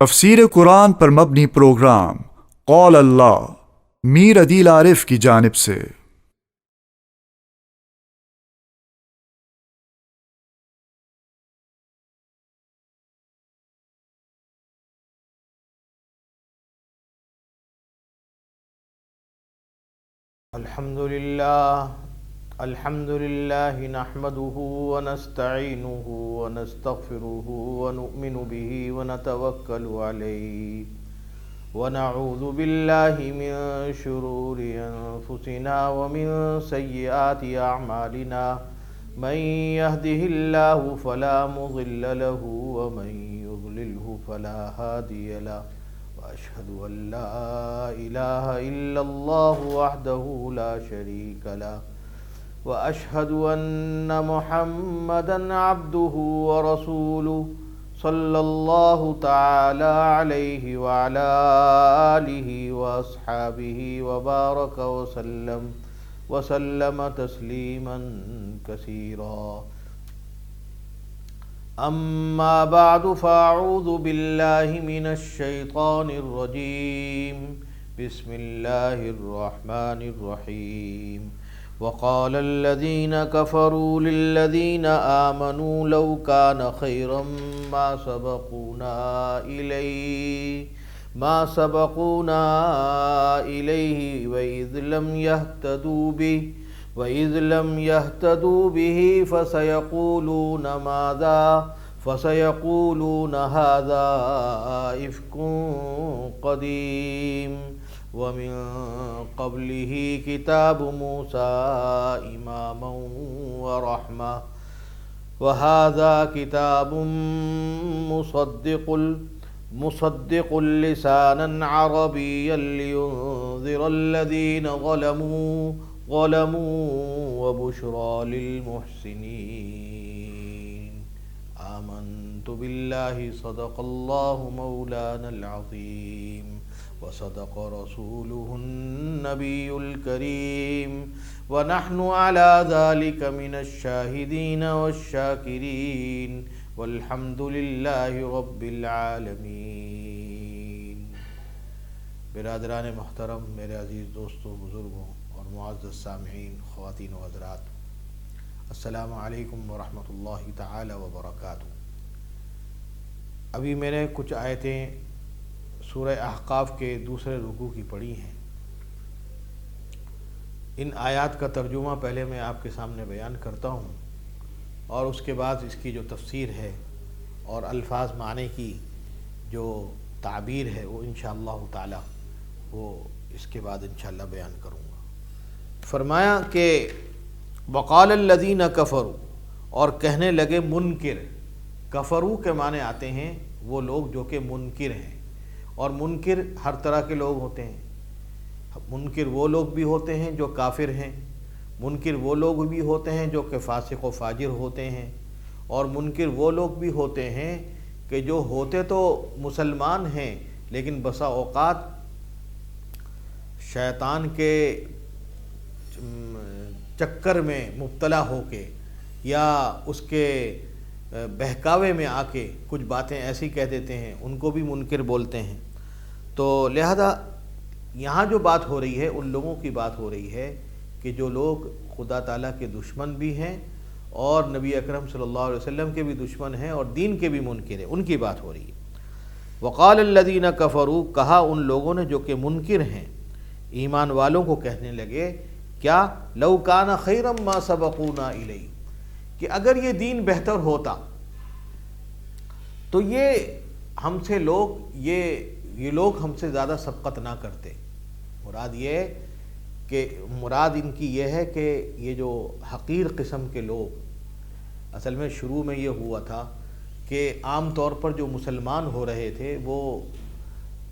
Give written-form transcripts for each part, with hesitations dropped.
تفسیر قرآن پر مبنی پروگرام قول اللہ میر عدیل عارف کی جانب سے۔ الحمد للہ نحمده ونستعینه ونستغفره ونؤمن به ونتوکل علیہ ونعوذ باللہ من شرور انفسنا ومن سیئات اعمالنا من يهده الله فلا مضل له ومن يضلله فلا هادي له وأشهد أن لا إله إلا الله وحده لا شريك له وأشهد أن محمدًا عبده ورسوله صلى الله تعالى عليه وعلى آله وأصحابه وبارك وسلم تسليمًا كثيرا. أما بعد فأعوذ بالله من الشيطان الرجيم. بسم الله الرحمن الرحيم. وقال الذين كفروا للذين آمنوا لو كان خيرا ما سبقونا إليه وإذ لم يهتدوا به فسيقولون هذا إفك قديم ومن قبله كتاب موسى إماما ورحمة وهذا كتاب مصدق لسانا عربيا لينذر الذين ظلموا وبشرى للمحسنين. آمنت بالله صدق الله مولانا العظيم وصدق رسوله النبي الكريم ونحن على ذلك من الشاهدين والشاكرين والحمد لله رب العالمين. برادران محترم، میرے عزیز دوستوں، بزرگوں اور معزز سامعین، خواتین و حضرات، السلام علیکم ورحمۃ اللہ تعالی وبرکاتہ. ابھی میں نے کچھ آیتیں سورہ احقاف کے دوسرے رکوع کی پڑھی ہیں. ان آیات کا ترجمہ پہلے میں آپ کے سامنے بیان کرتا ہوں اور اس کے بعد اس کی جو تفسیر ہے اور الفاظ معنی کی جو تعبیر ہے وہ انشاءاللہ تعالی وہ اس کے بعد انشاءاللہ بیان کروں گا. فرمایا کہ وقال الذین کفروا، اور کہنے لگے منکر. کفرو کے معنی آتے ہیں وہ لوگ جو کہ منکر ہیں، اور منکر ہر طرح کے لوگ ہوتے ہیں. منکر وہ لوگ بھی ہوتے ہیں جو کافر ہیں، منکر وہ لوگ بھی ہوتے ہیں جو کہ فاسق و فاجر ہوتے ہیں، اور منکر وہ لوگ بھی ہوتے ہیں کہ جو ہوتے تو مسلمان ہیں لیکن بسا اوقات شیطان کے چکر میں مبتلا ہو کے یا اس کے بہکاوے میں آ کے کچھ باتیں ایسی کہہ دیتے ہیں، ان کو بھی منکر بولتے ہیں. تو لہذا یہاں جو بات ہو رہی ہے ان لوگوں کی بات ہو رہی ہے کہ جو لوگ خدا تعالیٰ کے دشمن بھی ہیں اور نبی اکرم صلی اللہ علیہ وسلم کے بھی دشمن ہیں اور دین کے بھی منکر ہیں، ان کی بات ہو رہی ہے. وقال الذین کفروا، کہا ان لوگوں نے جو کہ منکر ہیں، ایمان والوں کو کہنے لگے کیا لو کان خیرا ما سبقونا الیہ، کہ اگر یہ دین بہتر ہوتا تو یہ لوگ ہم سے زیادہ سبقت نہ کرتے. مراد ان کی یہ ہے کہ یہ جو حقیر قسم کے لوگ، اصل میں شروع میں یہ ہوا تھا کہ عام طور پر جو مسلمان ہو رہے تھے وہ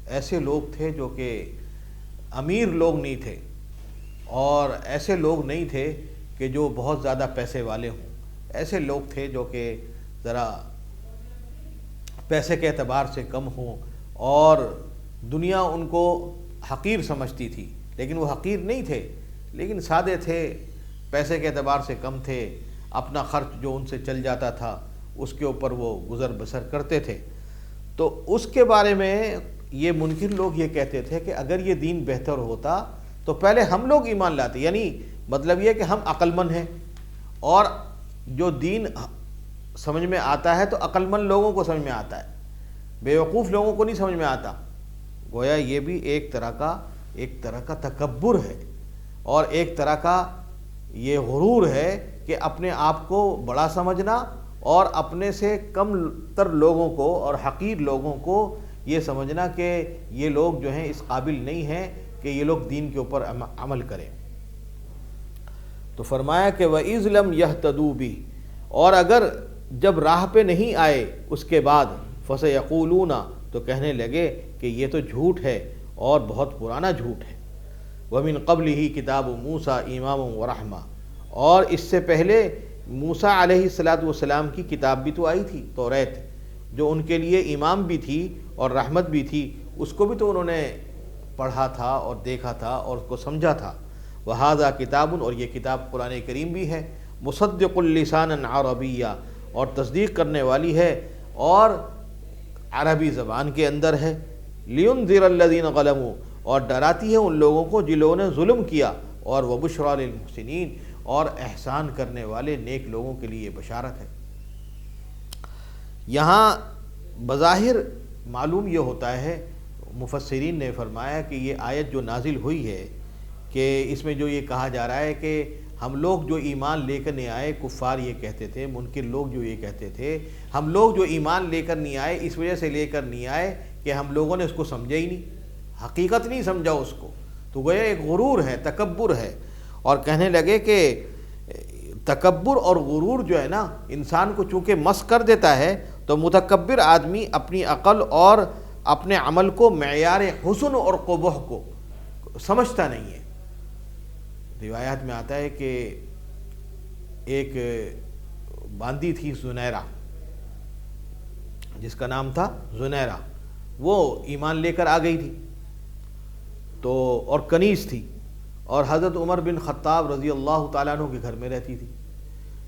ایسے لوگ تھے جو کہ امیر لوگ نہیں تھے اور ایسے لوگ نہیں تھے کہ جو بہت زیادہ پیسے والے ہوں. ایسے لوگ تھے جو کہ ذرا پیسے کے اعتبار سے کم ہوں اور دنیا ان کو حقیر سمجھتی تھی، لیکن وہ حقیر نہیں تھے، لیکن سادے تھے، پیسے کے اعتبار سے کم تھے، اپنا خرچ جو ان سے چل جاتا تھا اس کے اوپر وہ گزر بسر کرتے تھے. تو اس کے بارے میں یہ منکر لوگ یہ کہتے تھے کہ اگر یہ دین بہتر ہوتا تو پہلے ہم لوگ ایمان لاتے، یعنی مطلب یہ کہ ہم عقل مند ہیں اور جو دین سمجھ میں آتا ہے تو عقل مند لوگوں کو سمجھ میں آتا ہے، بیوقوف لوگوں کو نہیں سمجھ میں آتا۔ گویا یہ بھی ایک طرح کا تکبر ہے اور ایک طرح کا یہ غرور ہے کہ اپنے آپ کو بڑا سمجھنا اور اپنے سے کم تر لوگوں کو اور حقیر لوگوں کو یہ سمجھنا کہ یہ لوگ جو ہیں اس قابل نہیں ہیں کہ یہ لوگ دین کے اوپر عمل کریں۔ تو فرمایا کہ وَإِذْ لَمْ يَهْتَدُوا بِهِ، اور اگر جب راہ پہ نہیں آئے اس کے بعد فَسَيَقُولُونَ، تو کہنے لگے کہ یہ تو جھوٹ ہے اور بہت پرانا جھوٹ ہے۔ وَمِن قَبْلِهِ کتاب موسیٰ امام ورحمہ، اور اس سے پہلے موسیٰ علیہ السلام کی کتاب بھی تو آئی تھی، توریت، جو ان کے لیے امام بھی تھی اور رحمت بھی تھی، اس کو بھی تو انہوں نے پڑھا تھا اور دیکھا تھا اور اس کو سمجھا تھا۔ وَهَذَا کتاب، اور یہ کتاب قرآن کریم بھی ہے، مصدق لسانا عربیہ، اور تصدیق کرنے والی ہے اور عربی زبان کے اندر ہے۔ لِيُنذِرَ الَّذِينَ ظَلَمُوا، اور ڈراتی ہے ان لوگوں کو جن لوگوں نے ظلم کیا، اور وَبُشْرَى لِلْمُحْسِنِينَ، اور احسان کرنے والے نیک لوگوں کے لیے بشارت ہے۔ یہاں بظاہر معلوم یہ ہوتا ہے، مفسرین نے فرمایا کہ یہ آیت جو نازل ہوئی ہے کہ اس میں جو یہ کہا جا رہا ہے کہ ہم لوگ جو ایمان لے کر نہیں آئے، کفار یہ کہتے تھے، منکر لوگ جو یہ کہتے تھے، ہم لوگ جو ایمان لے کر نہیں آئے اس وجہ سے لے کر نہیں آئے کہ ہم لوگوں نے اس کو سمجھا ہی نہیں، حقیقت نہیں سمجھا اس کو، تو گویا ایک غرور ہے، تکبر ہے۔ اور کہنے لگے کہ تکبر اور غرور جو ہے نا انسان کو چونکہ مس کر دیتا ہے، تو متکبر آدمی اپنی عقل اور اپنے عمل کو معیار حسن اور قبح کو سمجھتا نہیں ہے۔ روایات میں آتا ہے کہ ایک باندی تھی زنیرہ، جس کا نام تھا زنیرہ، وہ ایمان لے کر آ گئی تھی تو اور کنیز تھی، اور حضرت عمر بن خطاب رضی اللہ تعالیٰ عنہ کے گھر میں رہتی تھی۔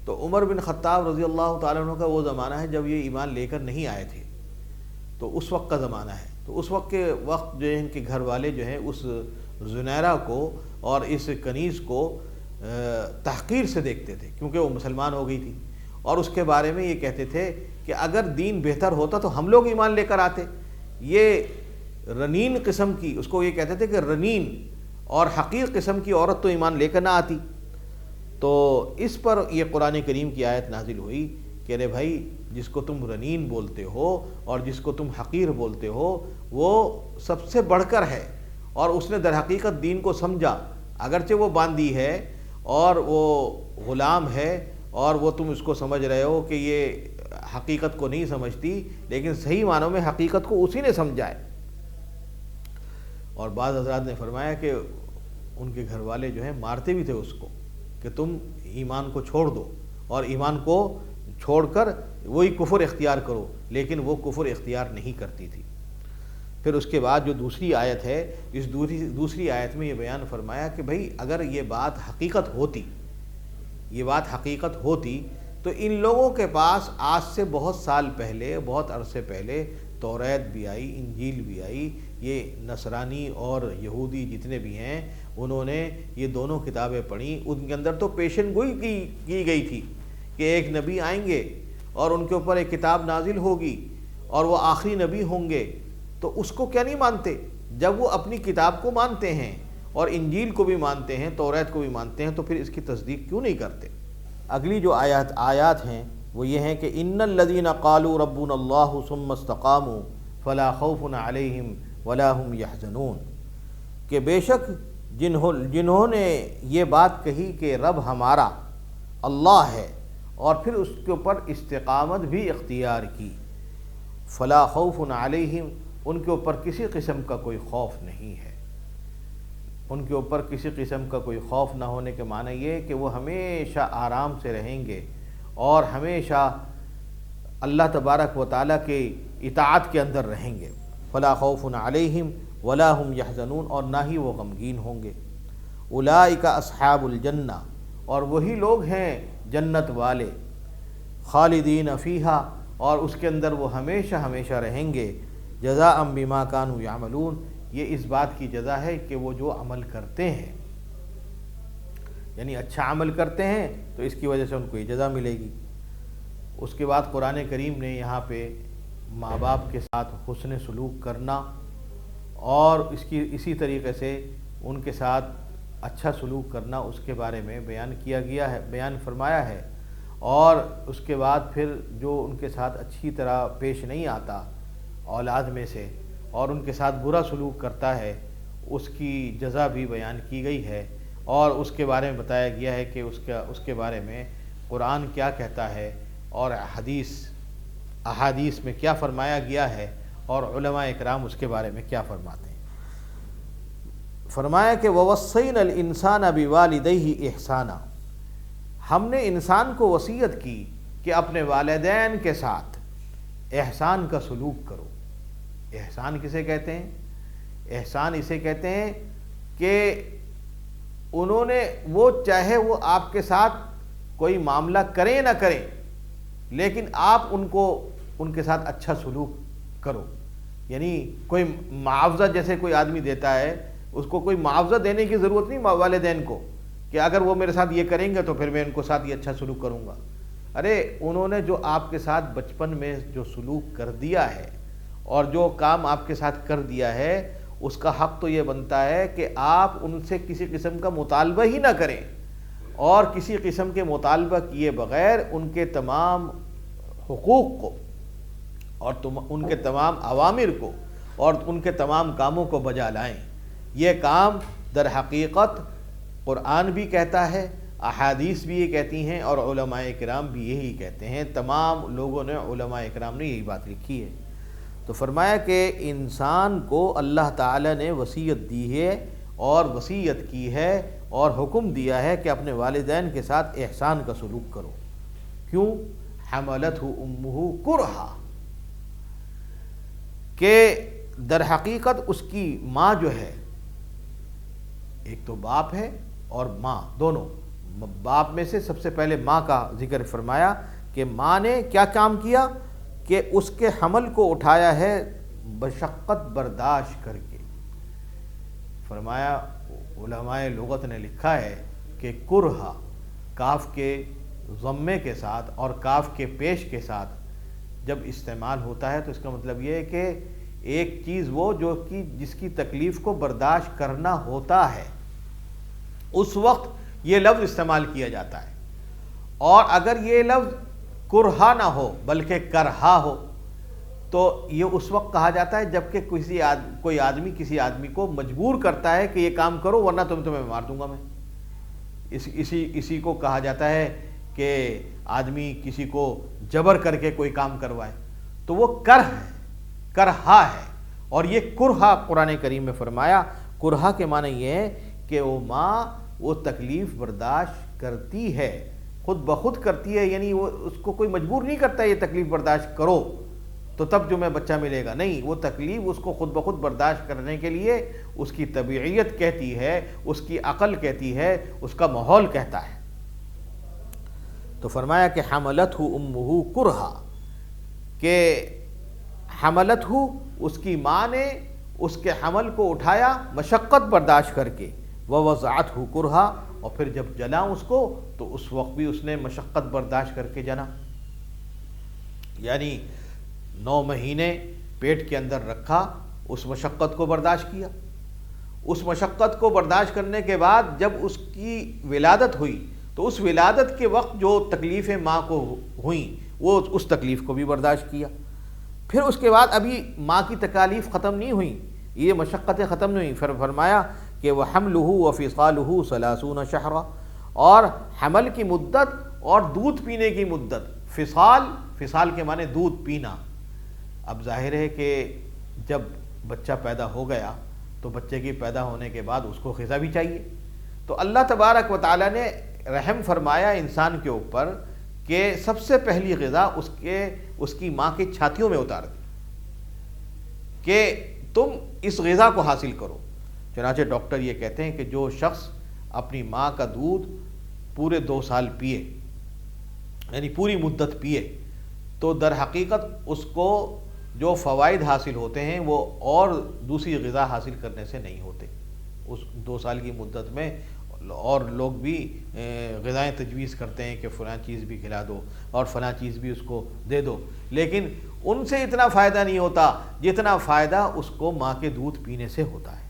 تو عمر بن خطاب رضی اللہ تعالیٰ عنہ کا وہ زمانہ ہے جب یہ ایمان لے کر نہیں آئے تھے، تو اس وقت کا زمانہ ہے۔ تو اس وقت کے جو ہے ان کے گھر والے جو ہیں اس زنیرہ کو اور اس کنیز کو تحقیر سے دیکھتے تھے، کیونکہ وہ مسلمان ہو گئی تھی، اور اس کے بارے میں یہ کہتے تھے کہ اگر دین بہتر ہوتا تو ہم لوگ ایمان لے کر آتے۔ یہ رنین قسم کی، اس کو یہ کہتے تھے کہ رنین اور حقیر قسم کی عورت تو ایمان لے کر نہ آتی۔ تو اس پر یہ قرآن کریم کی آیت نازل ہوئی کہ ارے بھائی، جس کو تم رنین بولتے ہو اور جس کو تم حقیر بولتے ہو وہ سب سے بڑھ کر ہے، اور اس نے در حقیقت دین کو سمجھا، اگرچہ وہ باندی ہے اور وہ غلام ہے اور وہ تم اس کو سمجھ رہے ہو کہ یہ حقیقت کو نہیں سمجھتی، لیکن صحیح معنوں میں حقیقت کو اسی نے سمجھا ہے۔ اور بعض حضرات نے فرمایا کہ ان کے گھر والے جو ہیں مارتے بھی تھے اس کو کہ تم ایمان کو چھوڑ دو اور ایمان کو چھوڑ کر وہی کفر اختیار کرو، لیکن وہ کفر اختیار نہیں کرتی تھی۔ پھر اس کے بعد جو دوسری آیت ہے، اس دوسری آیت میں یہ بیان فرمایا کہ بھئی اگر یہ بات حقیقت ہوتی تو ان لوگوں کے پاس آج سے بہت سال پہلے، بہت عرصے پہلے توریت بھی آئی، انجیل بھی آئی، یہ نصرانی اور یہودی جتنے بھی ہیں انہوں نے یہ دونوں کتابیں پڑھیں، ان کے اندر تو پیشن گوئی کی گئی تھی کہ ایک نبی آئیں گے اور ان کے اوپر ایک کتاب نازل ہوگی اور وہ آخری نبی ہوں گے، تو اس کو کیا نہیں مانتے؟ جب وہ اپنی کتاب کو مانتے ہیں اور انجیل کو بھی مانتے ہیں، توریت کو بھی مانتے ہیں، تو پھر اس کی تصدیق کیوں نہیں کرتے؟ اگلی جو آیات ہیں وہ یہ ہیں کہ ان الذین قالوا ربنا اللہ ثم استقاموا فلا خوف علیہم ولا هم یحزنون، کہ بے شک جنہوں نے یہ بات کہی کہ رب ہمارا اللہ ہے اور پھر اس کے اوپر استقامت بھی اختیار کی، فلا خوف علیہم، ان کے اوپر کسی قسم کا کوئی خوف نہیں ہے۔ ان کے اوپر کسی قسم کا کوئی خوف نہ ہونے کے معنی یہ کہ وہ ہمیشہ آرام سے رہیں گے اور ہمیشہ اللہ تبارک و تعالیٰ کے اطاعت کے اندر رہیں گے۔ فلا خوف علیہم ولا هم یحزنون، اور نہ ہی وہ غمگین ہوں گے۔ اولئک اصحاب الجنہ، اور وہی لوگ ہیں جنت والے، خالدین فیہا، اور اس کے اندر وہ ہمیشہ ہمیشہ رہیں گے۔ جزاء بما کانوا یعملون، یہ اس بات کی جزا ہے کہ وہ جو عمل کرتے ہیں، یعنی اچھا عمل کرتے ہیں تو اس کی وجہ سے ان کو یہ جزا ملے گی۔ اس کے بعد قرآن کریم نے یہاں پہ ماں باپ کے ساتھ حسن سلوک کرنا اور اسی طریقے سے ان کے ساتھ اچھا سلوک کرنا اس کے بارے میں بیان فرمایا ہے، اور اس کے بعد پھر جو ان کے ساتھ اچھی طرح پیش نہیں آتا اولاد میں سے اور ان کے ساتھ برا سلوک کرتا ہے، اس کی جزا بھی بیان کی گئی ہے، اور اس کے بارے میں بتایا گیا ہے کہ اس کے بارے میں قرآن کیا کہتا ہے اور احادیث میں کیا فرمایا گیا ہے، اور علماء اکرام اس کے بارے میں کیا فرماتے ہیں۔ فرمایا کہ وَوَصَّيْنَا الْإِنسَانَ بِوَالِدَيْهِ إِحْسَانًا، ہم نے انسان کو وصیت کی کہ اپنے والدین کے ساتھ احسان کا سلوک کرو۔ احسان کسے کہتے ہیں؟ احسان اسے کہتے ہیں کہ انہوں نے چاہے وہ آپ کے ساتھ کوئی معاملہ کریں نہ کریں، لیکن آپ ان کے ساتھ اچھا سلوک کرو۔ یعنی کوئی معاوضہ جیسے کوئی آدمی دیتا ہے، اس کو کوئی معاوضہ دینے کی ضرورت نہیں والدین کو کہ اگر وہ میرے ساتھ یہ کریں گے تو پھر میں ان کو ساتھ یہ اچھا سلوک کروں گا۔ ارے انہوں نے جو آپ کے ساتھ بچپن میں جو سلوک کر دیا ہے اور جو کام آپ کے ساتھ کر دیا ہے، اس کا حق تو یہ بنتا ہے کہ آپ ان سے کسی قسم کا مطالبہ ہی نہ کریں، اور کسی قسم کے مطالبہ کیے بغیر ان کے تمام حقوق کو اور ان کے تمام اوامر کو اور ان کے تمام کاموں کو بجا لائیں۔ یہ کام در حقیقت قرآن بھی کہتا ہے، احادیث بھی یہ کہتی ہیں، اور علماء کرام بھی یہی کہتے ہیں۔ تمام لوگوں نے، علماء کرام نے یہی بات لکھی ہے۔ تو فرمایا کہ انسان کو اللہ تعالی نے وصیت دی ہے اور وصیت کی ہے اور حکم دیا ہے کہ اپنے والدین کے ساتھ احسان کا سلوک کرو۔ کیوں؟ حملتہ امہ کرہا، کہ در حقیقت اس کی ماں جو ہے، ایک تو باپ ہے اور ماں، دونوں۔ باپ میں سے سب سے پہلے ماں کا ذکر فرمایا کہ ماں نے کیا کام کیا کہ اس کے حمل کو اٹھایا ہے مشقت برداشت کر کے۔ فرمایا علماء لغت نے لکھا ہے کہ کرہا کاف کے ضمے کے ساتھ اور کاف کے پیش کے ساتھ جب استعمال ہوتا ہے تو اس کا مطلب یہ ہے کہ ایک چیز وہ جس کی تکلیف کو برداشت کرنا ہوتا ہے، اس وقت یہ لفظ استعمال کیا جاتا ہے۔ اور اگر یہ لفظ کرہا نہ ہو بلکہ کرہا ہو تو یہ اس وقت کہا جاتا ہے جبکہ کوئی آدمی کسی آدمی کو مجبور کرتا ہے کہ یہ کام کرو ورنہ تمہیں مار دوں گا میں۔ اسی کو کہا جاتا ہے کہ آدمی کسی کو جبر کر کے کوئی کام کروائے، تو وہ کرہا ہے۔ اور یہ کرہا قرآن کریم میں فرمایا، کرہا کے معنی یہ ہے کہ وہ ماں وہ تکلیف برداشت کرتی ہے، خود بخود کرتی ہے، یعنی وہ اس کو کوئی مجبور نہیں کرتا یہ تکلیف برداشت کرو تو تب جو میں بچہ ملے گا، نہیں، وہ تکلیف اس کو خود بخود برداشت کرنے کے لیے اس کی طبیعیت کہتی ہے، اس کی عقل کہتی ہے، اس کا ماحول کہتا ہے۔ تو فرمایا کہ حملتہ امہ کرہا، کہ حملتہ اس کی ماں نے اس کے حمل کو اٹھایا مشقت برداشت کر کے، ووضعتہ کرہا، اور پھر جب جنا اس کو تو اس وقت بھی اس نے مشقت برداشت کر کے جنا، یعنی 9 مہینے پیٹ کے اندر رکھا، اس مشقت کو برداشت کیا۔ اس مشقت کو برداشت کرنے کے بعد جب اس کی ولادت ہوئی تو اس ولادت کے وقت جو تکلیفیں ماں کو ہوئیں وہ اس تکلیف کو بھی برداشت کیا۔ پھر اس کے بعد ابھی ماں کی تکالیف ختم نہیں ہوئیں، یہ مشقتیں ختم نہیں ہوئیں، فرمایا کہ وَحَمْلُهُ وَفِصَالُهُ 30 شهرا، اور حمل کی مدت اور دودھ پینے کی مدت۔ فصال کے معنی دودھ پینا۔ اب ظاہر ہے کہ جب بچہ پیدا ہو گیا تو بچے کی پیدا ہونے کے بعد اس کو غذا بھی چاہیے، تو اللہ تبارک و تعالیٰ نے رحم فرمایا انسان کے اوپر کہ سب سے پہلی غذا اس کی ماں کی چھاتیوں میں اتار دی کہ تم اس غذا کو حاصل کرو۔ چنانچہ ڈاکٹر یہ کہتے ہیں کہ جو شخص اپنی ماں کا دودھ پورے 2 سال پیے، یعنی پوری مدت پیے، تو در حقیقت اس کو جو فوائد حاصل ہوتے ہیں وہ اور دوسری غذا حاصل کرنے سے نہیں ہوتے۔ اس 2 سال کی مدت میں اور لوگ بھی غذائیں تجویز کرتے ہیں کہ فلاں چیز بھی کھلا دو اور فلاں چیز بھی اس کو دے دو، لیکن ان سے اتنا فائدہ نہیں ہوتا جتنا فائدہ اس کو ماں کے دودھ پینے سے ہوتا ہے۔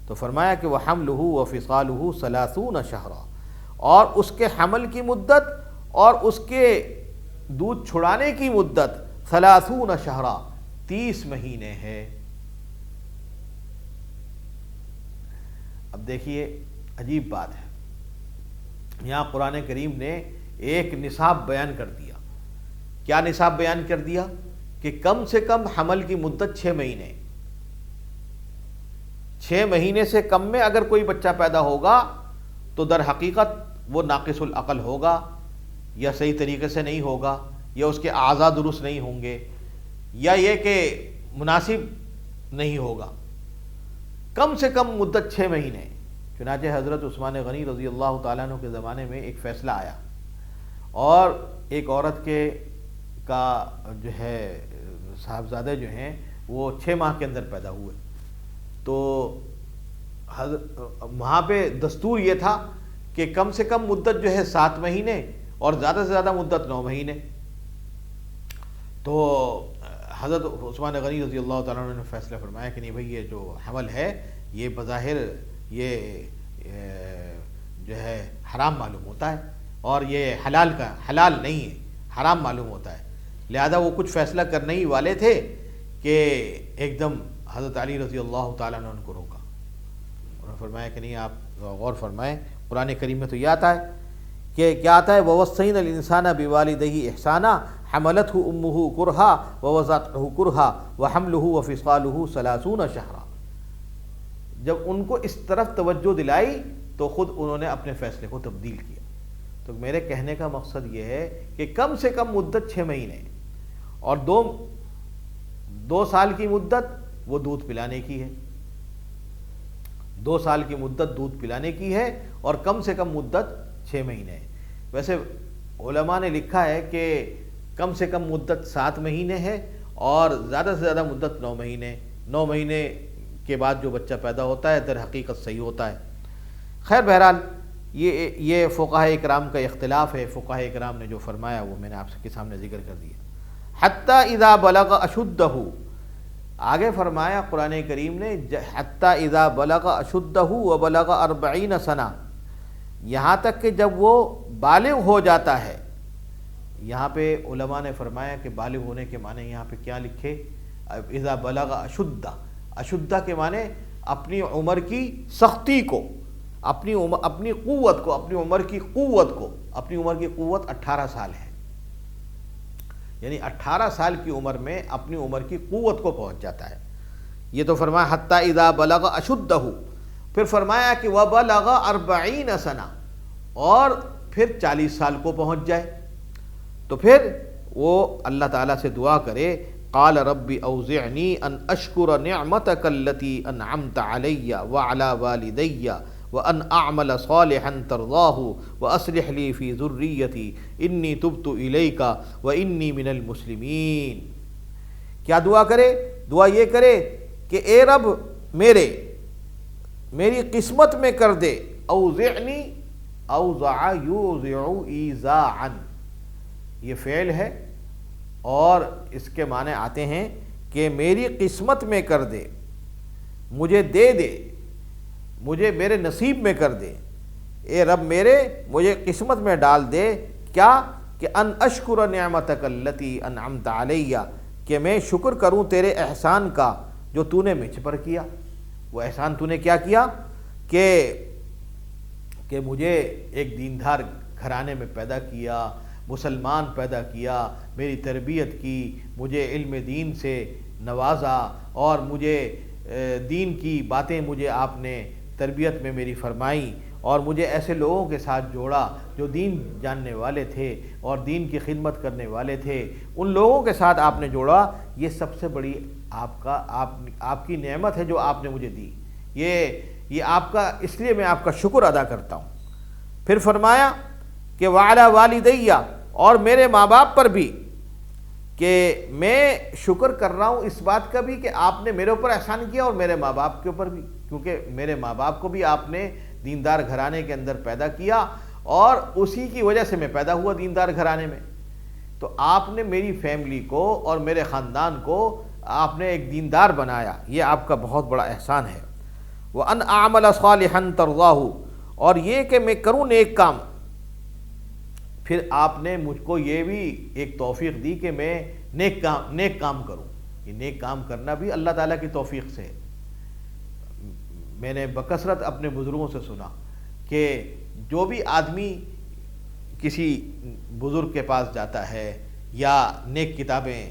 تو فرمایا کہ وَحَمْلُهُ وَفِصَالُهُ 30 شَهْرًا، اور اس کے حمل کی مدت اور اس کے دودھ چھڑانے کی مدت 30 شہرا 30 مہینے ہے۔ اب دیکھیے عجیب بات ہے، یہاں قرآن کریم نے ایک نصاب بیان کر دیا۔ کیا نصاب بیان کر دیا؟ کہ کم سے کم حمل کی مدت 6 مہینے، 6 مہینے سے کم میں اگر کوئی بچہ پیدا ہوگا تو در حقیقت وہ ناقص العقل ہوگا، یا صحیح طریقے سے نہیں ہوگا، یا اس کے اعضاء درست نہیں ہوں گے، یا یہ کہ مناسب نہیں ہوگا۔ کم سے کم مدت 6 مہینے۔ چنانچہ حضرت عثمان غنی رضی اللہ تعالیٰ عنہ کے زمانے میں ایک فیصلہ آیا، اور ایک عورت کا جو ہے صاحبزادے جو ہیں وہ 6 ماہ کے اندر پیدا ہوئے، تو وہاں پہ دستور یہ تھا کہ کم سے کم مدت جو ہے 7 مہینے اور زیادہ سے زیادہ مدت 9 مہینے۔ تو حضرت عثمان غنی رضی اللہ تعالیٰ عنہ نے فیصلہ فرمایا کہ نہیں بھائی، یہ جو حمل ہے یہ بظاہر یہ جو ہے حرام معلوم ہوتا ہے، اور یہ حلال نہیں ہے، حرام معلوم ہوتا ہے۔ لہذا وہ کچھ فیصلہ کرنے ہی والے تھے کہ ایک دم حضرت علی رضی اللہ تعالیٰ عنہ ان کو روکا، انہوں نے فرمایا کہ نہیں، آپ غور فرمائیں، قرآن کریم میں تو یہ آتا ہے کہ کیا آتا ہے، وَوَصَّيْنَا الْإِنسَانَ بِوَالِدَيْهِ إِحْسَانًا حَمَلَتْهُ أُمُّهُ كُرْهًا وَوَضَعَتْهُ كُرْهًا وَحَمْلُهُ وَفِصَالُهُ 30 شهرًا۔ جب ان کو اس طرف توجہ دلائی تو خود انہوں نے اپنے فیصلے کو تبدیل کیا۔ تو میرے کہنے کا مقصد یہ ہے کہ کم سے کم مدت 6 مہینے اور 2 سال کی مدت وہ دودھ پلانے کی ہے، 2 سال کی مدت دودھ پلانے کی ہے، اور کم سے کم مدت 6 مہینے ہے۔ ویسے علماء نے لکھا ہے کہ کم سے کم مدت 7 مہینے ہے اور زیادہ سے زیادہ مدت 9 مہینے۔ 9 مہینے کے بعد جو بچہ پیدا ہوتا ہے در حقیقت صحیح ہوتا ہے۔ خیر بہرحال یہ فقہاء اکرام کا اختلاف ہے، فقہاء اکرام نے جو فرمایا وہ میں نے آپ کے سامنے ذکر کر دیا۔ حتیٰ اذا بلغ اشدہ، آگے فرمایا قرآن کریم نے حتیٰ اذا بلغ اشدہ وبلغ 40 سنہ، یہاں تک کہ جب وہ بالغ ہو جاتا ہے۔ یہاں پہ علماء نے فرمایا کہ بالغ ہونے کے معنی یہاں پہ کیا لکھے، اذا بلغ اشدہ، اشدہ کے معنی اپنی عمر کی سختی کو، اپنی قوت کو، اپنی عمر کی قوت کو۔ اپنی عمر کی قوت 18 سال ہے، یعنی 18 سال کی عمر میں اپنی عمر کی قوت کو پہنچ جاتا ہے۔ یہ تو فرمایا حتیٰ اذا بلغ اشدہ، پھر فرمایا کہ وبلغ 40 سنہ، اور پھر 40 سال کو پہنچ جائے تو پھر وہ اللہ تعالیٰ سے دعا کرے، قال رب اوزعنی ان اشکر نعمتک التی انعمت علی وعلی والدی وان اعمل صالحا ترضاہ واصلح لی فی ذریتی انی تبت الیک وانی من المسلمین۔ کیا دعا کرے؟ دعا یہ کرے کہ اے رب میری قسمت میں کر دے، اوزعنی، اوزع یوزع ایزاعا، یہ فعل ہے اور اس کے معنی آتے ہیں کہ میری قسمت میں کر دے، مجھے دے دے، مجھے میرے نصیب میں کر دے، اے رب مجھے قسمت میں ڈال دے۔ کیا کہ ان اشکر نعمتک التی انعمت علی، کہ میں شکر کروں تیرے احسان کا جو تو نے مجھ پر کیا۔ وہ احسان تو نے کیا کیا کہ مجھے ایک دیندار گھرانے میں پیدا کیا، مسلمان پیدا کیا، میری تربیت کی، مجھے علم دین سے نوازا، اور مجھے دین کی باتیں مجھے آپ نے تربیت میں میری فرمائی، اور مجھے ایسے لوگوں کے ساتھ جوڑا جو دین جاننے والے تھے اور دین کی خدمت کرنے والے تھے، ان لوگوں کے ساتھ آپ نے جوڑا۔ یہ سب سے بڑی آپ کی نعمت ہے جو آپ نے مجھے دی، یہ آپ کا، اس لیے میں آپ کا شکر ادا کرتا ہوں۔ پھر فرمایا کہ وعلی والدیہ، اور میرے ماں باپ پر بھی، کہ میں شکر کر رہا ہوں اس بات کا بھی کہ آپ نے میرے اوپر احسان کیا اور میرے ماں باپ کے اوپر بھی، کیونکہ میرے ماں باپ کو بھی آپ نے دیندار گھرانے کے اندر پیدا کیا اور اسی کی وجہ سے میں پیدا ہوا دیندار گھرانے میں. تو آپ نے میری فیملی کو اور میرے خاندان کو آپ نے ایک دیندار بنایا، یہ آپ کا بہت بڑا احسان ہے. وَأَنْ أَعْمَلَ صَالِحًا تَرْضَاهُ، اور یہ کہ میں کروں نیک کام. پھر آپ نے مجھ کو یہ بھی ایک توفیق دی کہ میں نیک کام کروں. یہ نیک کام کرنا بھی اللہ تعالیٰ کی توفیق سے ہے. میں نے بکثرت اپنے بزرگوں سے سنا کہ جو بھی آدمی کسی بزرگ کے پاس جاتا ہے یا نیک کتابیں،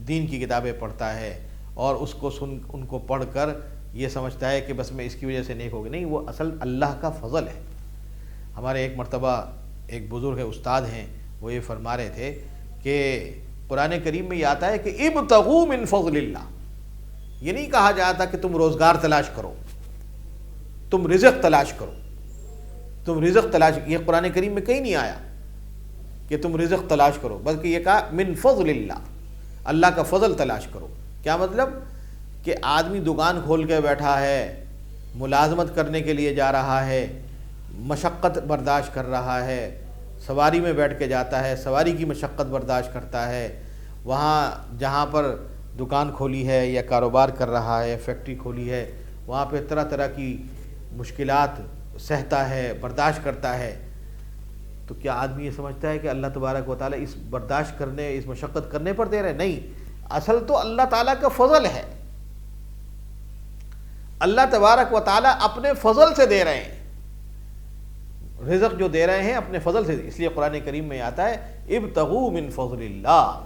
دین کی کتابیں پڑھتا ہے اور اس کو ان کو پڑھ کر یہ سمجھتا ہے کہ بس میں اس کی وجہ سے نیک ہو گیا، نہیں، وہ اصل اللہ کا فضل ہے. ہمارے ایک مرتبہ ایک بزرگ استاد ہیں، وہ یہ فرما رہے تھے کہ قرآن کریم میں یہ آتا ہے کہ ابتغوا من فضل اللہ. یہ نہیں کہا جاتا کہ تم روزگار تلاش کرو، تم رزق تلاش کرو، تم رزق تلاش، یہ قرآن کریم میں کہیں نہیں آیا کہ تم رزق تلاش کرو، بلکہ یہ کہا من فضل اللہ، اللہ کا فضل تلاش کرو. کیا مطلب؟ کہ آدمی دکان کھول کے بیٹھا ہے، ملازمت کرنے کے لیے جا رہا ہے، مشقت برداشت کر رہا ہے، سواری میں بیٹھ کے جاتا ہے، سواری کی مشقت برداشت کرتا ہے، وہاں جہاں پر دکان کھولی ہے یا کاروبار کر رہا ہے، فیکٹری کھولی ہے، وہاں پہ طرح طرح کی مشکلات سہتا ہے، برداشت کرتا ہے. تو کیا آدمی یہ سمجھتا ہے کہ اللہ تبارک و تعالیٰ اس برداشت کرنے، اس مشقت کرنے پر دے رہے؟ نہیں، اصل تو اللہ تعالیٰ کا فضل ہے. اللہ تبارک و تعالیٰ اپنے فضل سے دے رہے ہیں، رزق جو دے رہے ہیں اپنے فضل سے. اس لیے قرآن کریم میں آتا ہے ابتغوا من فضل اللہ،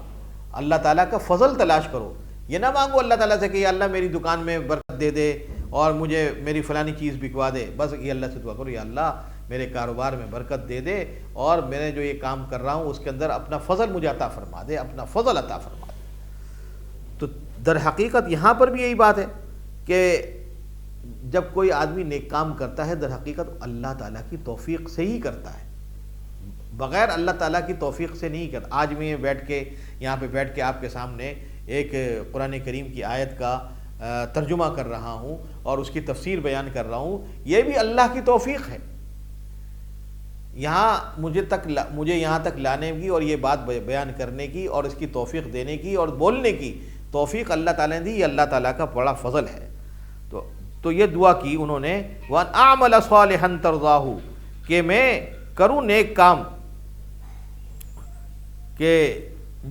اللہ تعالیٰ کا فضل تلاش کرو. یہ نہ مانگو اللہ تعالیٰ سے کہ یا اللہ میری دکان میں برکت دے دے اور مجھے میری فلانی چیز بکوا دے. بس یہ اللہ سے دعا کرو، یا اللہ میرے کاروبار میں برکت دے دے اور میں جو یہ کام کر رہا ہوں اس کے اندر اپنا فضل مجھے عطا فرما دے، اپنا فضل عطا فرما دے. تو در حقیقت یہاں پر بھی یہی بات ہے کہ جب کوئی آدمی نیک کام کرتا ہے در حقیقت اللہ تعالیٰ کی توفیق سے ہی کرتا ہے، بغیر اللہ تعالیٰ کی توفیق سے نہیں کرتا. آج میں یہاں پہ بیٹھ کے آپ کے سامنے ایک قرآن کریم کی آیت کا ترجمہ کر رہا ہوں اور اس کی تفسیر بیان کر رہا ہوں، یہ بھی اللہ کی توفیق ہے. مجھے یہاں تک لانے کی اور یہ بات بیان کرنے کی اور اس کی توفیق دینے کی اور بولنے کی توفیق اللہ تعالیٰ نے دی، یہ اللہ تعالیٰ کا بڑا فضل ہے. تو یہ دعا کی انہوں نے وَأَنْ أَعْمَلَ صَالِحًا تَرْضَاهُ، کہ میں کروں نیک کام کہ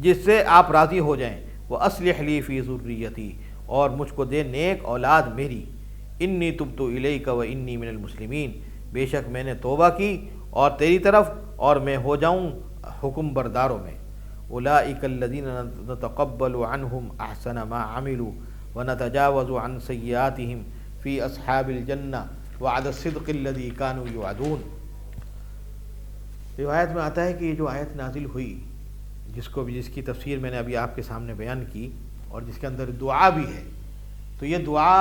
جس سے آپ راضی ہو جائیں. وَأَصْلِحْ لِي فِي ذُرِّيَّتِي، اور مجھ کو دے نیک اولاد میری. اِنِّي تُبْتُ إِلَيْكَ وَإِنِّي مِنَ الْمُسْلِمِينَ، بے شک میں نے توبہ کی اور تیری طرف اور میں ہو جاؤں حکم برداروں میں. أُولَئِكَ الَّذِينَ نَتَقَبَّلُ عَنْهُمْ أَحْسَنَ مَا عَمِلُوا وَنَتَجَاوَزُ عَنْ سَيِّئَاتِهِمْ فِي أَصْحَابِ الْجَنَّةِ وَعْدَ الصِّدْقِ الَّذِي كَانُوا يُوعَدُونَ. روایت میں آتا ہے کہ یہ جو آیت نازل ہوئی، جس کی تفسیر میں نے ابھی آپ کے سامنے بیان کی اور جس کے اندر دعا بھی ہے، تو یہ دعا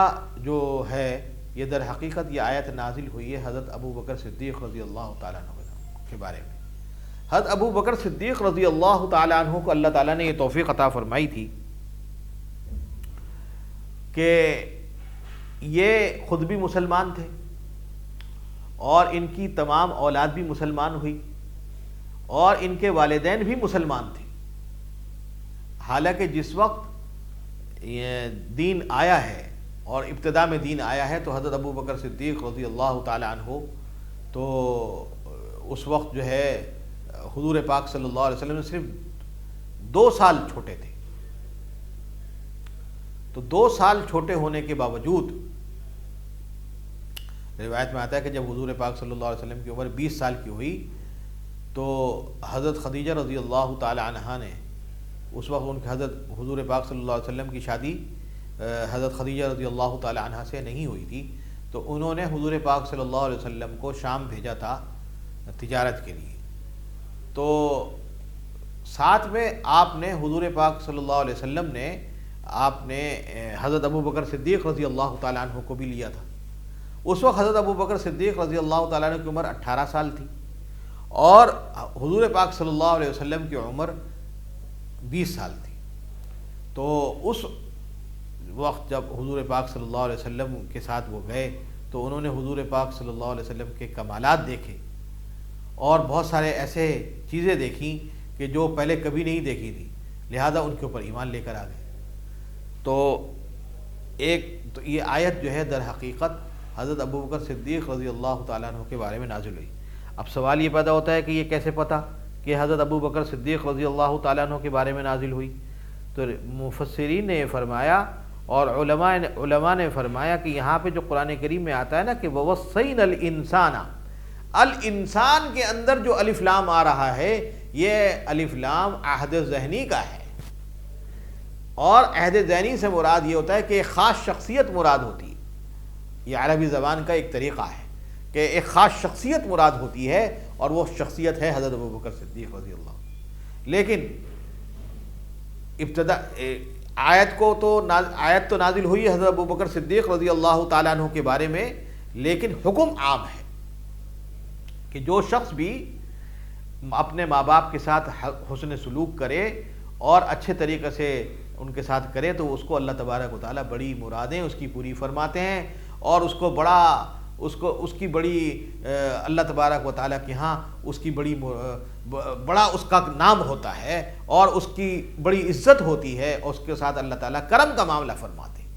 جو ہے یہ در حقیقت یہ آیت نازل ہوئی ہے حضرت ابو بکر صدیق رضی اللہ تعالیٰ عنہ کے بارے میں. حضرت ابو بکر صدیق رضی اللہ تعالیٰ عنہ کو اللہ تعالیٰ نے یہ توفیق عطا فرمائی تھی کہ یہ خود بھی مسلمان تھے اور ان کی تمام اولاد بھی مسلمان ہوئی اور ان کے والدین بھی مسلمان تھے. حالانکہ جس وقت یہ دین آیا ہے اور ابتدا میں دین آیا ہے تو حضرت ابو بکر صدیق رضی اللہ تعالیٰ عنہ تو اس وقت جو ہے حضور پاک صلی اللہ علیہ وسلم سے صرف 2 سال چھوٹے تھے. تو 2 سال چھوٹے ہونے کے باوجود روایت میں آتا ہے کہ جب حضور پاک صلی اللہ علیہ وسلم کی عمر 20 سال کی ہوئی تو حضرت خدیجہ رضی اللہ تعالی عنہا نے، اس وقت ان کے حضرت حضور پاک صلی اللہ علیہ وسلم کی شادی حضرت خدیجہ رضی اللہ تعالی عنہا سے نہیں ہوئی تھی، تو انہوں نے حضور پاک صلی اللہ علیہ وسلم کو شام بھیجا تھا تجارت کے لیے. تو ساتھ میں آپ نے حضور پاک صلی اللہ علیہ وسلم نے آپ نے حضرت ابو بکر صدیق رضی اللہ تعالیٰ عنہ کو بھی لیا تھا. اس وقت حضرت ابو بکر صدیق رضی اللہ تعالیٰ عنہ کی عمر 18 سال تھی اور حضور پاک صلی اللہ علیہ وسلم کی عمر 20 سال تھی. تو اس وقت جب حضور پاک صلی اللہ علیہ وسلم کے ساتھ وہ گئے تو انہوں نے حضور پاک صلی اللہ علیہ وسلم کے کمالات دیکھے اور بہت سارے ایسے چیزیں دیکھیں کہ جو پہلے کبھی نہیں دیکھی تھی، لہذا ان کے اوپر ایمان لے کر آ گئے۔ تو یہ آیت جو ہے در حقیقت حضرت ابوبکر صدیق رضی اللہ تعالیٰ عنہ کے بارے میں نازل ہوئی۔ اب سوال یہ پیدا ہوتا ہے کہ یہ کیسے پتہ کہ حضرت ابوبکر صدیق رضی اللہ تعالیٰ عنہ کے بارے میں نازل ہوئی؟ تو مفسرین نے فرمایا اور علماء نے فرمایا کہ یہاں پہ جو قرآن کریم میں آتا ہے نا کہ وَوَصَّيْنَا الْإِنسَانَ، الانسان کے اندر جو الف لام آ رہا ہے یہ الف لام عہد ذہنی کا ہے، اور عہد ذہنی سے مراد یہ ہوتا ہے کہ ایک خاص شخصیت مراد ہوتی ہے۔ یہ عربی زبان کا ایک طریقہ ہے کہ ایک خاص شخصیت مراد ہوتی ہے، اور وہ شخصیت ہے حضرت ابوبکر صدیق رضی اللہ عنہ۔ لیکن ابتدا آیت تو نازل ہوئی حضرت ابوبکر صدیق رضی اللہ تعالیٰ عنہ کے بارے میں، لیکن حکم عام ہے کہ جو شخص بھی اپنے ماں باپ کے ساتھ حسن سلوک کرے اور اچھے طریقے سے ان کے ساتھ کرے تو اس کو اللہ تبارک و تعالیٰ بڑی مرادیں اس کی پوری فرماتے ہیں، اور اس کی بڑی اللہ تبارک و تعالیٰ کے ہاں اس کی بڑا اس کا نام ہوتا ہے اور اس کی بڑی عزت ہوتی ہے، اور اس کے ساتھ اللہ تعالیٰ کرم کا معاملہ فرماتے ہیں۔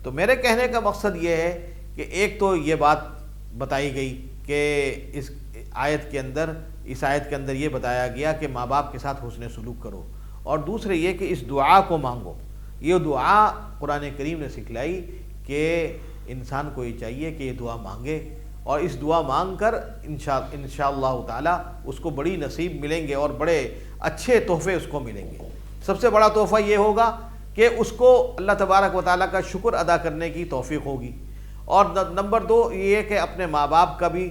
تو میرے کہنے کا مقصد یہ ہے کہ ایک تو یہ بات بتائی گئی کہ اس آیت کے اندر یہ بتایا گیا کہ ماں باپ کے ساتھ حسن سلوک کرو، اور دوسرے یہ کہ اس دعا کو مانگو۔ یہ دعا قرآن کریم نے سکھلائی کہ انسان کو یہ چاہیے کہ یہ دعا مانگے، اور اس دعا مانگ کر انشاءاللہ تعالی اس کو بڑی نصیب ملیں گے اور بڑے اچھے تحفے اس کو ملیں گے۔ سب سے بڑا تحفہ یہ ہوگا کہ اس کو اللہ تبارک و تعالیٰ کا شکر ادا کرنے کی توفیق ہوگی، اور نمبر 2 یہ کہ اپنے ماں باپ کا بھی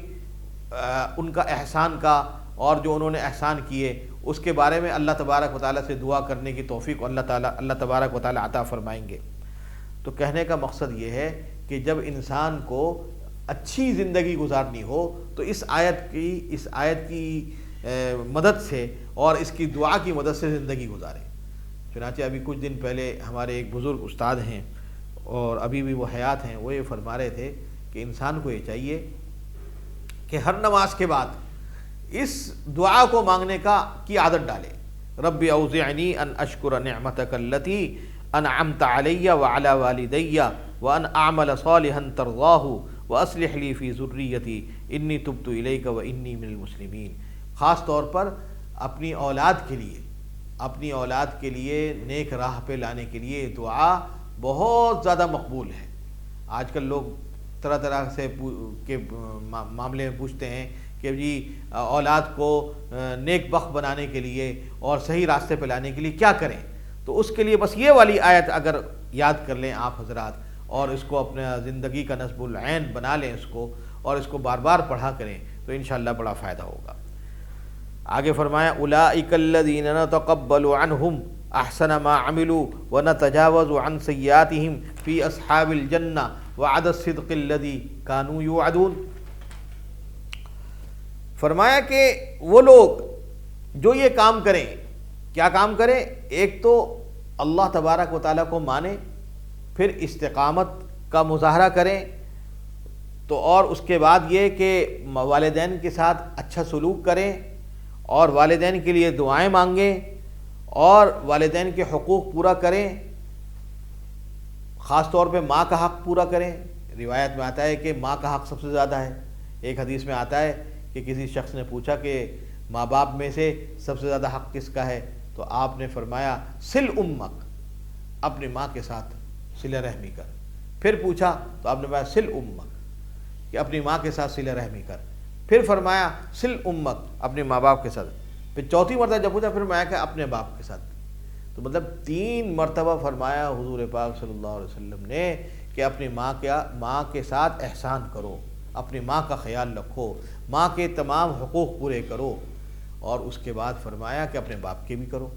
ان کا احسان کا اور جو انہوں نے احسان کیے اس کے بارے میں اللہ تبارک و تعالیٰ سے دعا کرنے کی توفیق اللہ تبارک و تعالیٰ عطا فرمائیں گے۔ تو کہنے کا مقصد یہ ہے کہ جب انسان کو اچھی زندگی گزارنی ہو تو اس آیت کی مدد سے اور اس کی دعا کی مدد سے زندگی گزارے۔ چنانچہ ابھی کچھ دن پہلے ہمارے ایک بزرگ استاد ہیں اور ابھی بھی وہ حیات ہیں، وہ یہ فرما رہے تھے کہ انسان کو یہ چاہیے کہ ہر نماز کے بعد اس دعا کو مانگنے کی عادت ڈالے۔ رب اوزعنی ان اشکر نعمتک التی انعمت علی وعلی والدی وان اعمل صالحا ترضاہ واصلح لی فی ذریتی انی تبت الیک وانی من المسلمین۔ خاص طور پر اپنی اولاد کے لیے نیک راہ پہ لانے کے لیے دعا بہت زیادہ مقبول ہے۔ آج کل لوگ طرح طرح سے کے معاملے میں پوچھتے ہیں کہ جی اولاد کو نیک بخت بنانے کے لیے اور صحیح راستے پہ لانے کے لیے کیا کریں؟ تو اس کے لیے بس یہ والی آیت اگر یاد کر لیں آپ حضرات اور اس کو اپنے زندگی کا نصب العین بنا لیں اس کو، اور اس کو بار بار پڑھا کریں تو انشاءاللہ بڑا فائدہ ہوگا۔ آگے فرمایا اولئک الذین نتقبل عنہم احسن ما عملوا ونتجاوز عن سیئاتہم فی اصحاب الجنہ وعد الصدق الذی کانوا یوعدون۔ فرمایا کہ وہ لوگ جو یہ کام کریں، کیا کام کریں؟ ایک تو اللہ تبارک و تعالیٰ کو مانیں، پھر استقامت کا مظاہرہ کریں، تو اور اس کے بعد یہ کہ والدین کے ساتھ اچھا سلوک کریں اور والدین کے لیے دعائیں مانگیں اور والدین کے حقوق پورا کریں، خاص طور پہ ماں کا حق پورا کریں۔ روایت میں آتا ہے کہ ماں کا حق سب سے زیادہ ہے۔ ایک حدیث میں آتا ہے کہ کسی شخص نے پوچھا کہ ماں باپ میں سے سب سے زیادہ حق کس کا ہے؟ تو آپ نے فرمایا سل امک، اپنی ماں کے ساتھ صلہ رحمی کر۔ پھر پوچھا تو آپ نے فرمایا سل امک، کہ اپنی ماں کے ساتھ صلہ رحمی کر۔ پھر فرمایا سل امک، اپنے ماں باپ کے ساتھ۔ پھر چوتھی مرتبہ جب پوچھا پھر فرمایا کہ اپنے باپ کے ساتھ۔ تو مطلب 3 مرتبہ فرمایا حضور پاک صلی اللہ علیہ وسلم نے کہ اپنی ماں کے ساتھ احسان کرو، اپنی ماں کا خیال رکھو، ماں کے تمام حقوق پورے کرو، اور اس کے بعد فرمایا کہ اپنے باپ کے بھی کرو۔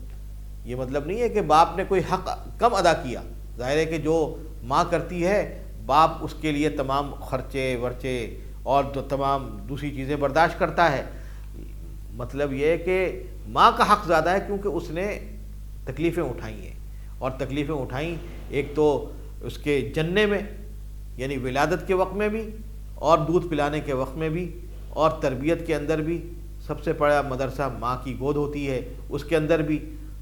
یہ مطلب نہیں ہے کہ باپ نے کوئی حق کم ادا کیا، ظاہر ہے کہ جو ماں کرتی ہے باپ اس کے لیے تمام خرچے ورچے اور جو تمام دوسری چیزیں برداشت کرتا ہے۔ مطلب یہ ہے کہ ماں کا حق زیادہ ہے کیونکہ اس نے تکلیفیں اٹھائی ہیں، اور تکلیفیں اٹھائیں، ایک تو اس کے جننے میں یعنی ولادت کے وقت میں بھی، اور دودھ پلانے کے وقت میں بھی، اور تربیت کے اندر بھی۔ سب سے بڑا مدرسہ ماں کی گود ہوتی ہے، اس کے اندر بھی۔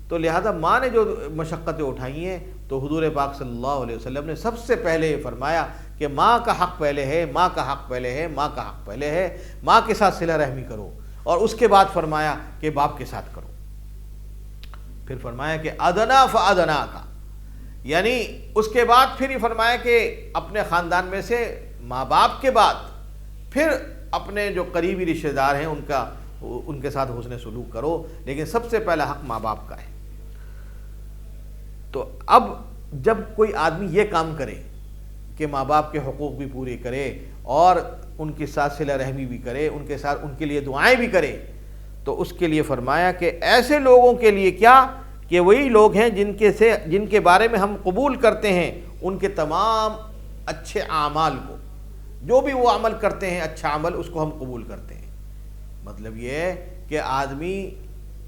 تو لہذا ماں نے جو مشقتیں اٹھائی ہیں تو حضور پاک صلی اللہ علیہ وسلم نے سب سے پہلے فرمایا کہ ماں کا حق پہلے ہے، ماں کا حق پہلے ہے، ماں کا حق پہلے ہے، ماں کے ساتھ صلہ رحمی کرو، اور اس کے بعد فرمایا کہ باپ کے ساتھ کرو۔ پھر فرمایا کہ ادنا فادنا کا، یعنی اس کے بعد پھر یہ فرمایا کہ اپنے خاندان میں سے ماں باپ کے بعد پھر اپنے جو قریبی رشتہ دار ہیں ان کے ساتھ حسن سلوک کرو، لیکن سب سے پہلا حق ماں باپ کا ہے۔ تو اب جب کوئی آدمی یہ کام کرے کہ ماں باپ کے حقوق بھی پورے کرے اور ان کے ساتھ صلہ رحمی بھی کرے، ان کے ساتھ ان کے لیے دعائیں بھی کرے، تو اس کے لیے فرمایا کہ ایسے لوگوں کے لیے کیا کہ وہی لوگ ہیں جن کے بارے میں ہم قبول کرتے ہیں ان کے تمام اچھے اعمال کو، جو بھی وہ عمل کرتے ہیں اچھا عمل، اس کو ہم قبول کرتے ہیں۔ مطلب یہ ہے کہ آدمی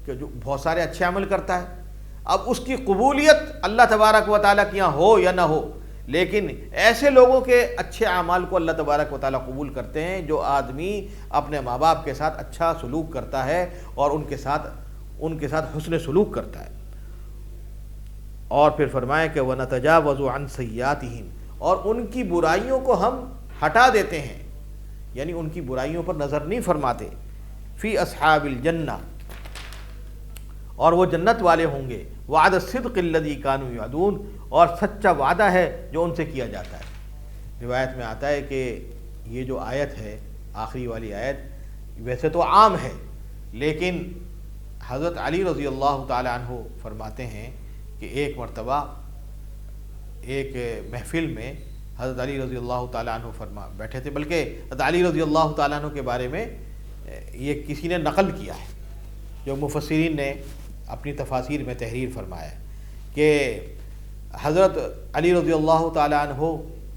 کہ جو بہت سارے اچھے عمل کرتا ہے، اب اس کی قبولیت اللہ تبارک و تعالیٰ کے یہاں ہو یا نہ ہو، لیکن ایسے لوگوں کے اچھے اعمال کو اللہ تبارک و تعالیٰ قبول کرتے ہیں جو آدمی اپنے ماں باپ کے ساتھ اچھا سلوک کرتا ہے اور ان کے ساتھ حسن سلوک کرتا ہے۔ اور پھر فرمایا کہ وَنَتَجَاوَزُ عَنْ سَيِّئَاتِهِمْ، اور ان کی برائیوں کو ہم ہٹا دیتے ہیں، یعنی ان کی برائیوں پر نظر نہیں فرماتے۔ فی اصحاب الجنہ، اور وہ جنت والے ہوں گے۔ وعد الصدق الذی کانوا یعدون، اور سچا وعدہ ہے جو ان سے کیا جاتا ہے۔ روایت میں آتا ہے کہ یہ جو آیت ہے، آخری والی آیت، ویسے تو عام ہے، لیکن حضرت علی رضی اللہ تعالی عنہ فرماتے ہیں کہ ایک مرتبہ ایک محفل میں حضرت علی رضی اللہ تعالیٰ عنہ بیٹھے تھے، بلکہ حضرت علی رضی اللہ تعالیٰ عنہ کے بارے میں یہ کسی نے نقل کیا ہے، جو مفسرین نے اپنی تفاسیر میں تحریر فرمایا ہے کہ حضرت علی رضی اللہ تعالیٰ عنہ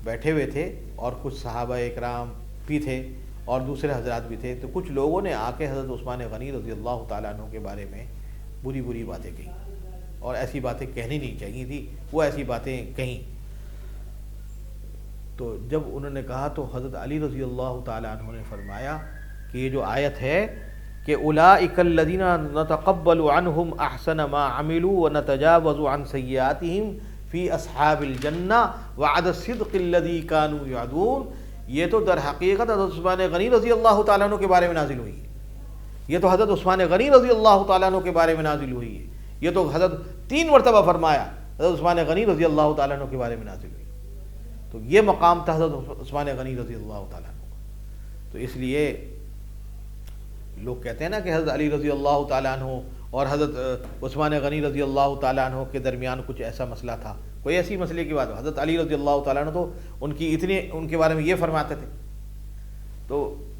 بیٹھے ہوئے تھے اور کچھ صحابہ اکرام بھی تھے اور دوسرے حضرات بھی تھے، تو کچھ لوگوں نے آ کے حضرت عثمان غنی رضی اللہ تعالیٰ عنہ کے بارے میں بری باتیں کہیں، اور ایسی باتیں کہنی نہیں چاہیے تھی، وہ ایسی باتیں کہیں۔ تو جب انہوں نے کہا تو حضرت علی رضی اللہ تعالیٰ عنہ نے فرمایا کہ یہ جو آیت ہے کہ اولئک الذین نتقبل عنہم احسن ما عملوا ونتجاوز عن سیئاتہم فی اصحاب الجنہ وعد الصدق الذی کانوا یعدون، یہ تو در حقیقت حضرت عثمان غنی رضی اللہ تعالیٰ عنہ کے بارے میں نازل ہوئی ہے۔ یہ تو حضرت عثمان غنی رضی اللہ تعالیٰ عنہ کے بارے میں نازل ہوئی ہے۔ یہ تو حضرت 3 مرتبہ فرمایا حضرت عثمان غنی رضی اللہ تعالیٰ عنہ کے بارے میں نازل ہوئی۔ تو یہ مقام تھا حضرت عثمان غنی رضی اللہ تعالیٰ عنہ کا۔ تو اس لیے لوگ کہتے ہیں نا کہ حضرت علی رضی اللہ تعالیٰ عنہ اور حضرت عثمان غنی رضی اللہ تعالیٰ عنہ کے درمیان کچھ ایسا مسئلہ تھا، کوئی ایسی مسئلے کی بات، حضرت علی رضی اللہ تعالیٰ عنہ تو ان کے بارے میں یہ فرماتے تھے۔ تو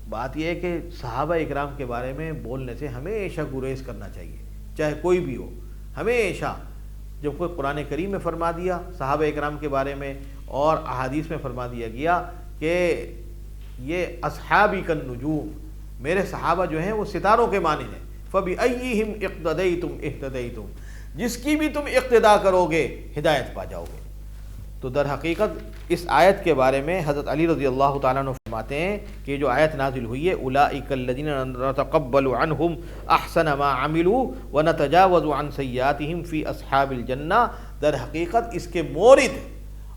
بات یہ ہے کہ صحابہ اکرام کے بارے میں بولنے سے ہمیشہ گریز کرنا چاہیے، چاہے کوئی بھی ہو۔ ہمیشہ جب کوئی قرآن کریم میں فرما دیا صحابہ اکرام کے بارے میں اور احادیث میں فرما دیا گیا کہ یہ اصحابی کالنجوم، میرے صحابہ جو ہیں وہ ستاروں کے مانند ہیں، فَبِأَيِّهِمْ اقْتَدَيْتُمْ اهْتَدَيْتُمْ، جس کی بھی تم اقتدا کرو گے ہدایت پا جاؤ گے۔ تو در حقیقت اس آیت کے بارے میں حضرت علی رضی اللہ تعالیٰ عنہ فرماتے ہیں کہ یہ جو آیت نازل ہوئی ہے اولئک الذین نتقبل عنہم احسن ما عملوا ونتجاوز عن سیئاتہم فی اصحاب الجنہ، در حقیقت اس کے مورد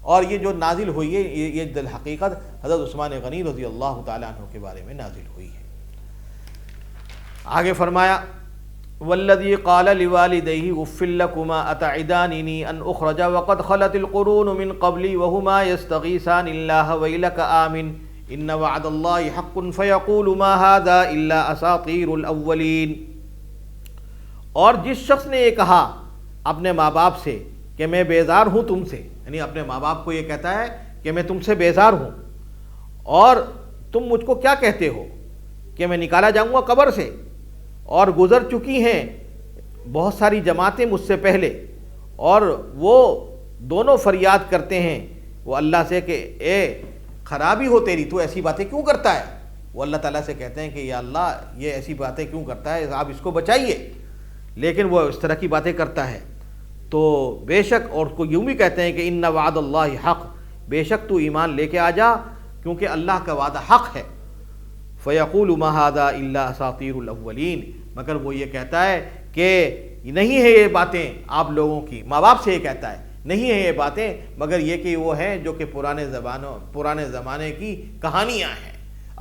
اور یہ جو نازل ہوئی ہے یہ در حقیقت حضرت عثمان غنی رضی اللہ تعالیٰ عنہ کے بارے میں نازل ہوئی ہے۔ آگے فرمایا والذی قال لوالدیہ اف لکما اتعداننی ان اخرج وقد خلت القرون من قبلی وہما یستغیثان اللہ ویلک آمن ان وعد اللہ حق فیقول ما ھذا الا اساطیر الاولین۔ اور جس شخص نے یہ کہا اپنے ماں باپ سے کہ میں بیزار ہوں تم سے، یعنی اپنے ماں باپ کو یہ کہتا ہے کہ میں تم سے بیزار ہوں اور تم مجھ کو کیا کہتے ہو کہ میں نکالا جاؤں گا قبر سے، اور گزر چکی ہیں بہت ساری جماعتیں مجھ سے پہلے، اور وہ دونوں فریاد کرتے ہیں وہ اللہ سے کہ اے خرابی ہو تیری، تو ایسی باتیں کیوں کرتا ہے۔ وہ اللہ تعالیٰ سے کہتے ہیں کہ یا اللہ یہ ایسی باتیں کیوں کرتا ہے، آپ اس کو بچائیے، لیکن وہ اس طرح کی باتیں کرتا ہے۔ تو بے شک، اور اس کو یوں بھی کہتے ہیں کہ ان وعد اللہ حق، بے شک تو ایمان لے کے آ جا کیونکہ اللہ کا وعدہ حق ہے۔ فیقول ما ھذا الا اساطیر الاولین، مگر وہ یہ کہتا ہے کہ نہیں ہے یہ باتیں آپ لوگوں کی، ماں باپ سے یہ کہتا ہے نہیں ہے یہ باتیں مگر یہ کہ وہ ہیں جو کہ پرانے زمانے کی کہانیاں ہیں۔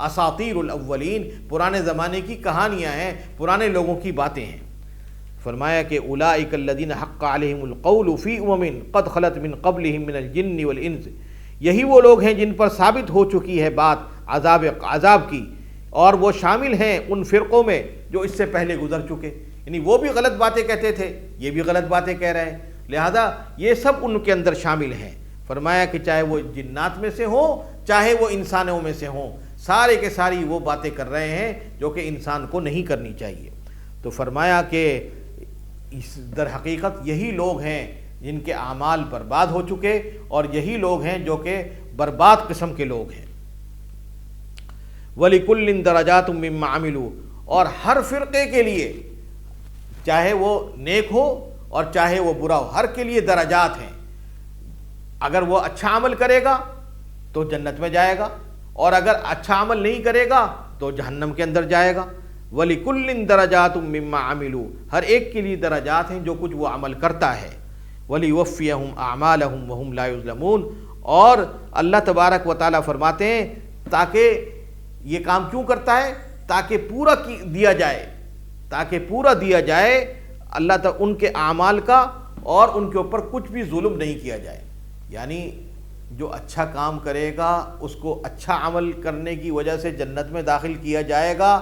اساطیر الاولین، پرانے زمانے کی کہانیاں ہیں، پرانے لوگوں کی باتیں ہیں۔ فرمایا کہ اولئک الذین حق علیہم القول فی امم قد خلت من قبلہم من الجن والانس، یہی وہ لوگ ہیں جن پر ثابت ہو چکی ہے بات عذاب کی، اور وہ شامل ہیں ان فرقوں میں جو اس سے پہلے گزر چکے، یعنی وہ بھی غلط باتیں کہتے تھے، یہ بھی غلط باتیں کہہ رہے ہیں، لہذا یہ سب ان کے اندر شامل ہیں۔ فرمایا کہ چاہے وہ جنات میں سے ہوں چاہے وہ انسانوں میں سے ہوں، سارے کے ساری وہ باتیں کر رہے ہیں جو کہ انسان کو نہیں کرنی چاہیے۔ تو فرمایا کہ در حقیقت یہی لوگ ہیں جن کے اعمال برباد ہو چکے، اور یہی لوگ ہیں جو کہ برباد قسم کے لوگ ہیں۔ وَلِكُلٍّ دَرَجَاتٌ مِّمَّا عَمِلُوا، اور ہر فرقے کے لیے، چاہے وہ نیک ہو اور چاہے وہ برا ہو، ہر کے لیے درجات ہیں۔ اگر وہ اچھا عمل کرے گا تو جنت میں جائے گا، اور اگر اچھا عمل نہیں کرے گا تو جہنم کے اندر جائے گا۔ وَلِكُلٍّ دَرَجَاتٌ مِّمَّا عَمِلُوا، ہر ایک کے لیے درجات ہیں جو کچھ وہ عمل کرتا ہے۔ وَلِيُوَفِّيَهُمْ أَعْمَالَهُمْ وَهُمْ لَا يُظْلَمُونَ، اور اللہ تبارک و تعالیٰ فرماتے ہیں تاکہ یہ کام کیوں کرتا ہے، تاکہ پورا دیا جائے، تاکہ پورا دیا جائے اللہ تعالیٰ ان کے اعمال کا، اور ان کے اوپر کچھ بھی ظلم نہیں کیا جائے۔ یعنی جو اچھا کام کرے گا اس کو اچھا عمل کرنے کی وجہ سے جنت میں داخل کیا جائے گا،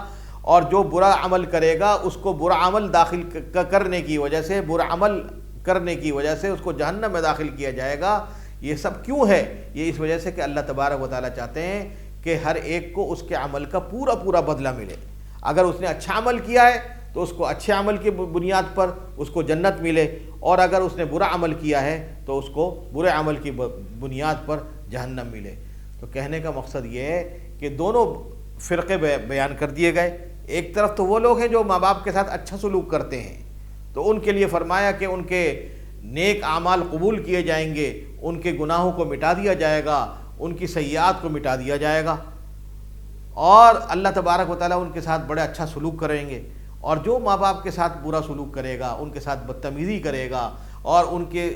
اور جو برا عمل کرے گا اس کو برا عمل داخل کرنے کی وجہ سے، برا عمل کرنے کی وجہ سے اس کو جہنم میں داخل کیا جائے گا۔ یہ سب کیوں ہے؟ یہ اس وجہ سے کہ اللہ تبارک و تعالیٰ چاہتے ہیں کہ ہر ایک کو اس کے عمل کا پورا بدلہ ملے۔ اگر اس نے اچھا عمل کیا ہے تو اس کو اچھے عمل کی بنیاد پر اس کو جنت ملے، اور اگر اس نے برا عمل کیا ہے تو اس کو برے عمل کی بنیاد پر جہنم ملے۔ تو کہنے کا مقصد یہ ہے کہ دونوں فرقے بیان کر دیے گئے۔ ایک طرف تو وہ لوگ ہیں جو ماں باپ کے ساتھ اچھا سلوک کرتے ہیں، تو ان کے لیے فرمایا کہ ان کے نیک اعمال قبول کیے جائیں گے، ان کے گناہوں کو مٹا دیا جائے گا، ان کی سیئات کو مٹا دیا جائے گا، اور اللہ تبارک و تعالیٰ ان کے ساتھ بڑے اچھا سلوک کریں گے۔ اور جو ماں باپ کے ساتھ برا سلوک کرے گا، ان کے ساتھ بدتمیزی کرے گا، اور ان کے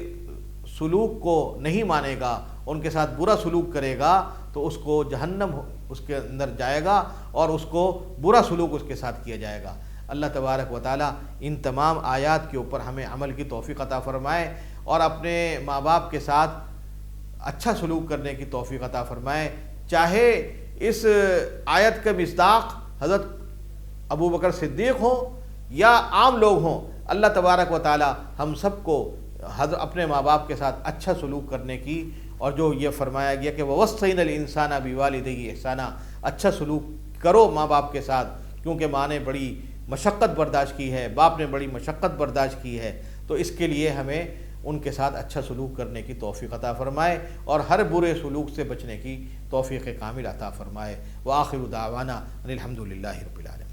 سلوک کو نہیں مانے گا، ان کے ساتھ برا سلوک کرے گا، تو اس کو جہنم اس کے اندر جائے گا، اور اس کو برا سلوک اس کے ساتھ کیا جائے گا۔ اللہ تبارک و تعالیٰ ان تمام آیات کے اوپر ہمیں عمل کی توفیق عطا فرمائے، اور اپنے ماں باپ کے ساتھ اچھا سلوک کرنے کی توفیق عطا فرمائے۔ چاہے اس آیت کا مصداق حضرت ابو بکر صدیق ہوں یا عام لوگ ہوں، اللہ تبارک و تعالیٰ ہم سب کو اپنے ماں باپ کے ساتھ اچھا سلوک کرنے کی، اور جو یہ فرمایا گیا کہ وَوَصَّيْنَا الْإِنسَانَ بِوَالِدَيْهِ إِحْسَانًا، اچھا سلوک کرو ماں باپ کے ساتھ، کیونکہ ماں نے بڑی مشقت برداشت کی ہے، باپ نے بڑی مشقت برداشت کی ہے، تو اس کے لیے ہمیں ان کے ساتھ اچھا سلوک کرنے کی توفیق عطا فرمائے، اور ہر برے سلوک سے بچنے کی توفیق کامل عطا فرمائے۔ وآخر دعوانا ان الحمد للہ رب العالمین۔